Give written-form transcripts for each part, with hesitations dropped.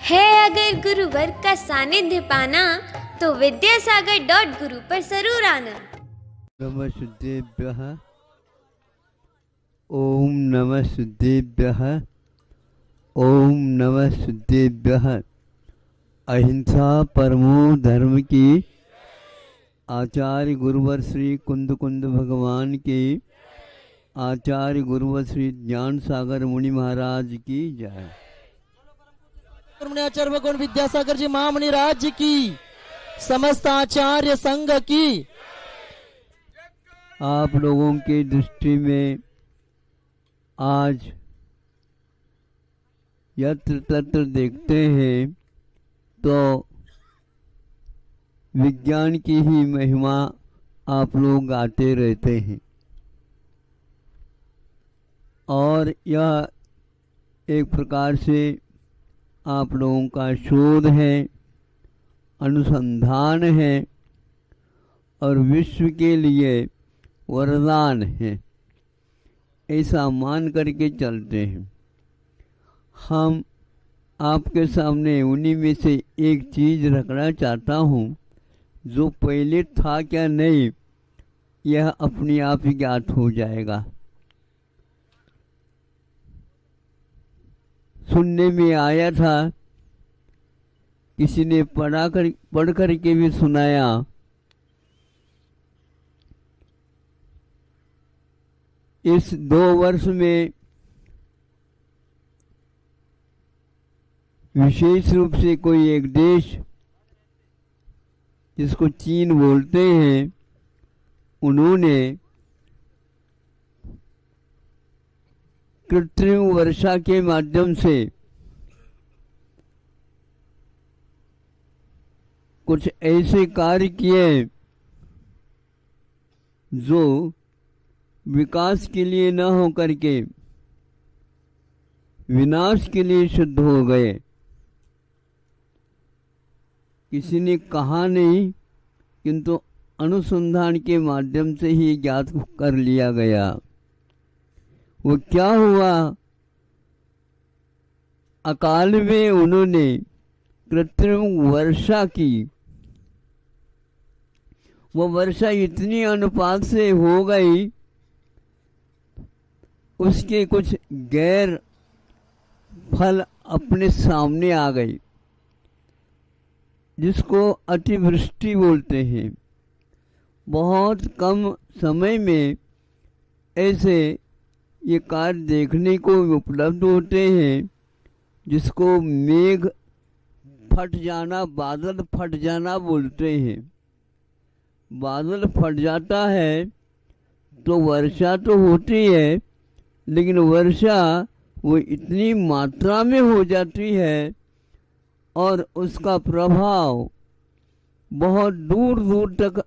है अगर गुरुवर का सानिध्य पाना तो विद्यासागर.गुरु पर जरूर आना। नमः शुद्धेभ्यः। ओम नमः शुद्धेभ्यः। ओम नमः शुद्धेभ्यः। अहिंसा परमो धर्म की आचार्य गुरुवर श्री कुंद कुंद भगवान की आचार्य गुरुवर श्री ज्ञान सागर मुनि महाराज की जय। आचार्य भगवान विद्यासागर जी महामुनि राज्य की समस्त आचार्य संघ की। आप लोगों की दृष्टि में आज यत्र तत्र देखते हैं तो विज्ञान की ही महिमा आप लोग गाते रहते हैं और यह एक प्रकार से आप लोगों का शोध है, अनुसंधान है और विश्व के लिए वरदान है, ऐसा मान करके चलते हैं। हम आपके सामने उन्हीं में से एक चीज़ रखना चाहता हूँ जो पहले था क्या नहीं, यह अपने आप ही ज्ञात हो जाएगा। सुनने में आया था, किसी ने पढ़ कर के भी सुनाया। इस 2 वर्ष में विशेष रूप से कोई एक देश जिसको चीन बोलते हैं, उन्होंने कृत्रिम वर्षा के माध्यम से कुछ ऐसे कार्य किए जो विकास के लिए न हो करके विनाश के लिए सिद्ध हो गए। किसी ने कहा नहीं, किंतु अनुसंधान के माध्यम से ही ज्ञात कर लिया गया। वो क्या हुआ, अकाल में उन्होंने कृत्रिम वर्षा की। वो वर्षा इतनी अनुपात से हो गई, उसके कुछ गैर फल अपने सामने आ गई, जिसको अतिवृष्टि बोलते हैं। बहुत कम समय में ऐसे ये कार्य देखने को उपलब्ध होते हैं, जिसको मेघ फट जाना, बादल फट जाना बोलते हैं। बादल फट जाता है तो वर्षा तो होती है, लेकिन वर्षा वो इतनी मात्रा में हो जाती है और उसका प्रभाव बहुत दूर दूर तक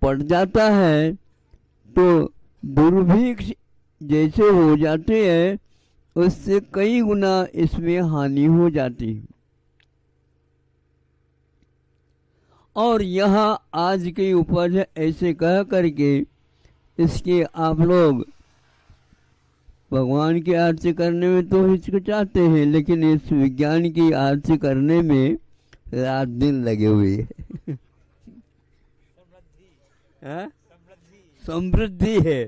पड़ जाता है, तो दुर्भिक्ष जैसे हो जाते हैं, उससे कई गुना इसमें हानि हो जाती है। और यह आज की उपज है, ऐसे कह करके इसके आप लोग भगवान की आरती करने में तो हिचकिचाते हैं, लेकिन इस विज्ञान की आरती करने में रात दिन लगे हुए हैं। समृद्धि है,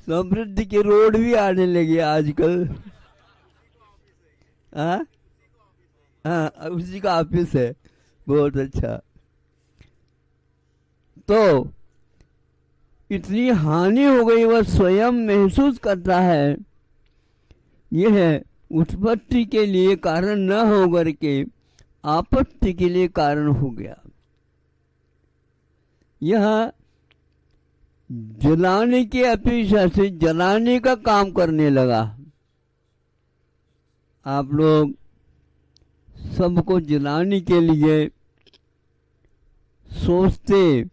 समृद्धि के रोड भी आने लगे आजकल। हाँ, उसी का ऑफिस है। बहुत अच्छा। तो इतनी हानि हो गई, वह स्वयं महसूस करता है। यह उत्पत्ति के लिए कारण न होकर के आपत्ति के लिए कारण हो गया। यह जलाने की अपेक्षा से जलाने का काम करने लगा। आप लोग सबको जलाने के लिए सोचते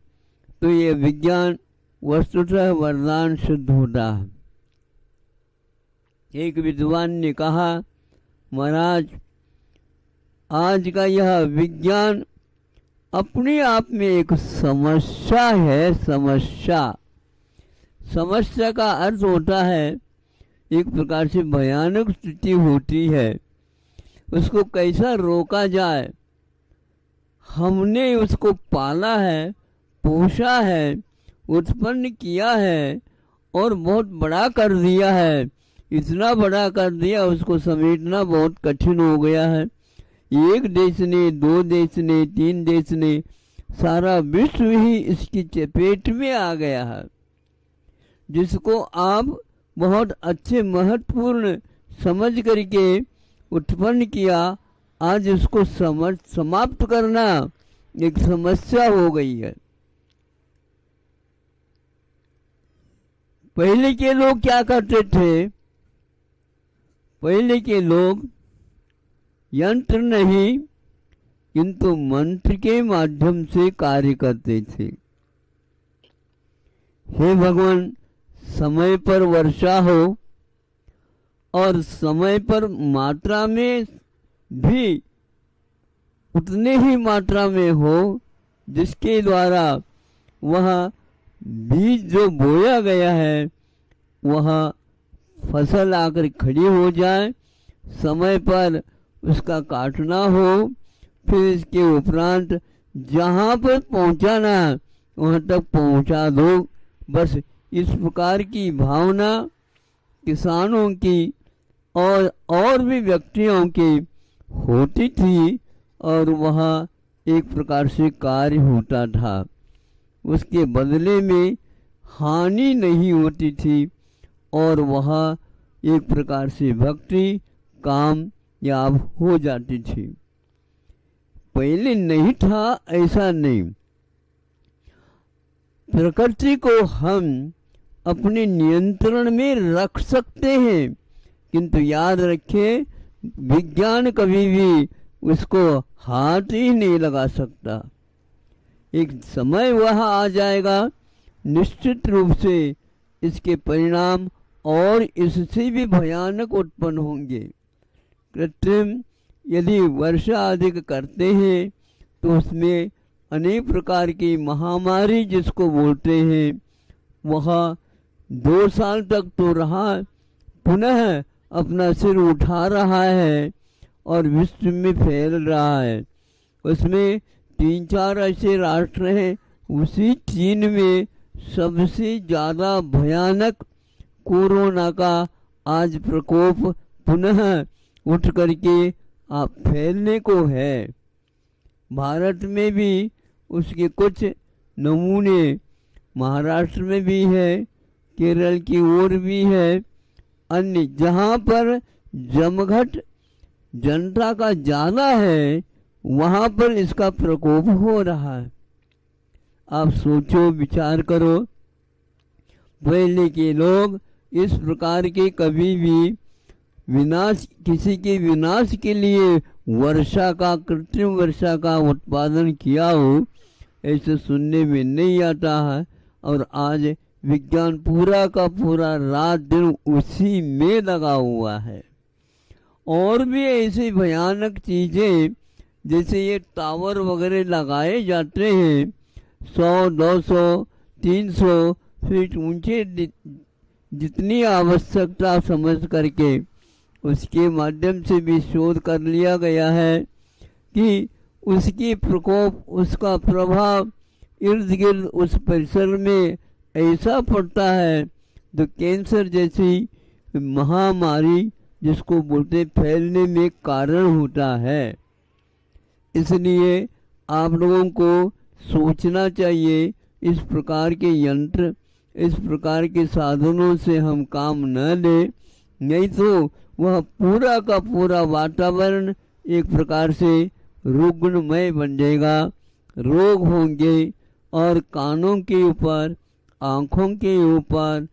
तो ये विज्ञान वस्तुतः वरदान सिद्ध होता है। एक विद्वान ने कहा, महाराज आज का यह विज्ञान अपने आप में एक समस्या है। समस्या का अर्थ होता है एक प्रकार से भयानक स्थिति होती है, उसको कैसा रोका जाए। हमने उसको पाला है, पोषा है, उत्पन्न किया है और बहुत बड़ा कर दिया है। इतना बड़ा कर दिया, उसको समेटना बहुत कठिन हो गया है। एक देश ने, दो देश ने, तीन देश ने, सारा विश्व ही इसकी चपेट में आ गया है, जिसको आप बहुत अच्छे महत्वपूर्ण समझ करके उत्पन्न किया। आज उसको समाप्त करना एक समस्या हो गई है। पहले के लोग क्या करते थे? पहले के लोग यंत्र नहीं किंतु मंत्र के माध्यम से कार्य करते थे। हे भगवान, समय पर वर्षा हो और समय पर मात्रा में भी उतने ही मात्रा में हो जिसके द्वारा वह बीज जो बोया गया है वह फसल आकर खड़ी हो जाए। समय पर उसका काटना हो, फिर इसके उपरांत जहाँ पर पहुँचाना वहाँ तक पहुँचा दो। बस इस प्रकार की भावना किसानों की और भी व्यक्तियों की होती थी और वहाँ एक प्रकार से कार्य होता था। उसके बदले में हानि नहीं होती थी और वहाँ एक प्रकार से भक्ति कामयाब हो जाती थी। पहले नहीं था ऐसा नहीं। प्रकृति को हम अपने नियंत्रण में रख सकते हैं, किंतु याद रखें विज्ञान कभी भी उसको हाथ ही नहीं लगा सकता। एक समय वह आ जाएगा, निश्चित रूप से इसके परिणाम और इससे भी भयानक उत्पन्न होंगे। कृत्रिम यदि वर्षा अधिक करते हैं तो उसमें अनेक प्रकार की महामारी जिसको बोलते हैं वह 2 साल तक तो रहा, पुनः अपना सिर उठा रहा है और विश्व में फैल रहा है। उसमें 3-4 ऐसे राष्ट्र हैं, उसी चीन में सबसे ज़्यादा भयानक कोरोना का आज प्रकोप पुनः उठ करके फैलने को है। भारत में भी उसके कुछ नमूने महाराष्ट्र में भी है, केरल की ओर भी है, अन्य जहाँ पर जमघट जनता का ज़्यादा है वहाँ पर इसका प्रकोप हो रहा है। आप सोचो, विचार करो, पहले के लोग इस प्रकार के कभी भी विनाश, किसी के विनाश के लिए वर्षा का, कृत्रिम वर्षा का उत्पादन किया हो, ऐसे सुनने में नहीं आता है। और आज विज्ञान पूरा का पूरा रात दिन उसी में लगा हुआ है। और भी ऐसी भयानक चीजें, जैसे ये टावर वगैरह लगाए जाते हैं 100, 200, 300 फीट ऊंचे, जितनी आवश्यकता समझ करके उसके माध्यम से भी शोध कर लिया गया है कि उसकी प्रकोप, उसका प्रभाव इर्द गिर्द उस परिसर में ऐसा पड़ता है तो कैंसर जैसी महामारी जिसको बोलते फैलने में कारण होता है। इसलिए आप लोगों को सोचना चाहिए, इस प्रकार के यंत्र, इस प्रकार के साधनों से हम काम न लें, नहीं तो वह पूरा का पूरा वातावरण एक प्रकार से रुग्णमय बन जाएगा। रोग होंगे और कानों के ऊपर, आँखों के ऊपर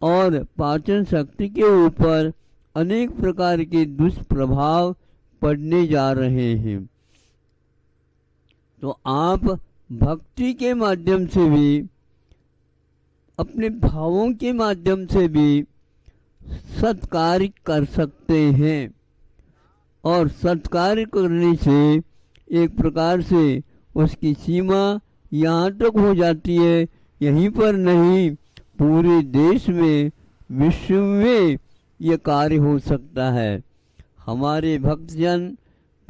और पाचन शक्ति के ऊपर अनेक प्रकार के दुष्प्रभाव पड़ने जा रहे हैं। तो आप भक्ति के माध्यम से भी, अपने भावों के माध्यम से भी सत्कार्य कर सकते हैं। और सत्कार्य करने से एक प्रकार से उसकी सीमा यहाँ तक हो जाती है, यहीं पर नहीं पूरे देश में, विश्व में ये कार्य हो सकता है। हमारे भक्तजन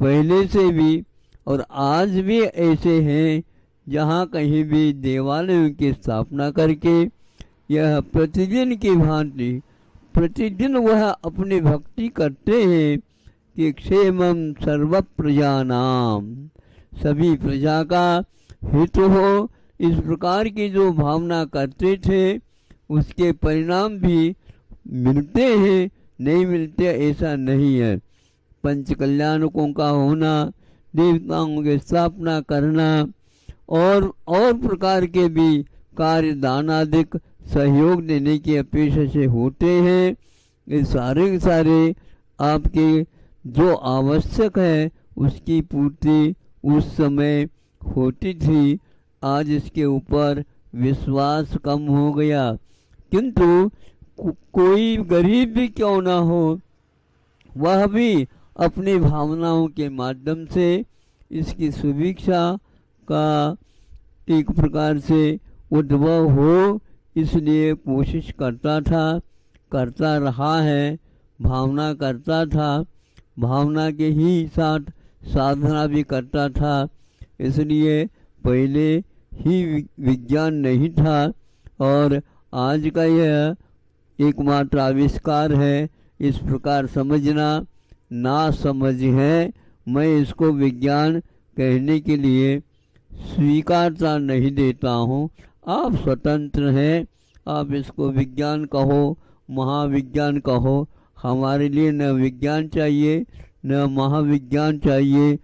पहले से भी और आज भी ऐसे हैं, जहाँ कहीं भी देवालयों की स्थापना करके यह प्रतिदिन की भांति प्रतिदिन वह अपनी भक्ति करते हैं कि क्षेमम सर्व प्रजानाम, सभी प्रजा का हित हो। इस प्रकार की जो भावना करते थे उसके परिणाम भी मिलते हैं, नहीं मिलते ऐसा नहीं है। पंच कल्याणकों का होना, देवताओं की स्थापना करना और प्रकार के भी कार्य दान आदि सहयोग देने की अपेक्षा से होते हैं। ये सारे के सारे आपके जो आवश्यक है उसकी पूर्ति उस समय होती थी। आज इसके ऊपर विश्वास कम हो गया, किंतु कोई गरीब भी क्यों ना हो, वह भी अपनी भावनाओं के माध्यम से इसकी सुभिक्षा का एक प्रकार से उद्भव हो, इसलिए कोशिश करता था, करता रहा है, भावना करता था, भावना के ही साथ साधना भी करता था। इसलिए पहले ही विज्ञान नहीं था और आज का यह एकमात्र आविष्कार है। इस प्रकार समझना ना समझ है, मैं इसको विज्ञान कहने के लिए स्वीकारता नहीं देता हूँ। आप स्वतंत्र हैं, आप इसको विज्ञान कहो, महाविज्ञान कहो, हमारे लिए न विज्ञान चाहिए न महाविज्ञान चाहिए।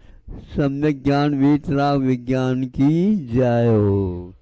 सम्यक ज्ञान वीतराग विज्ञान की जय हो।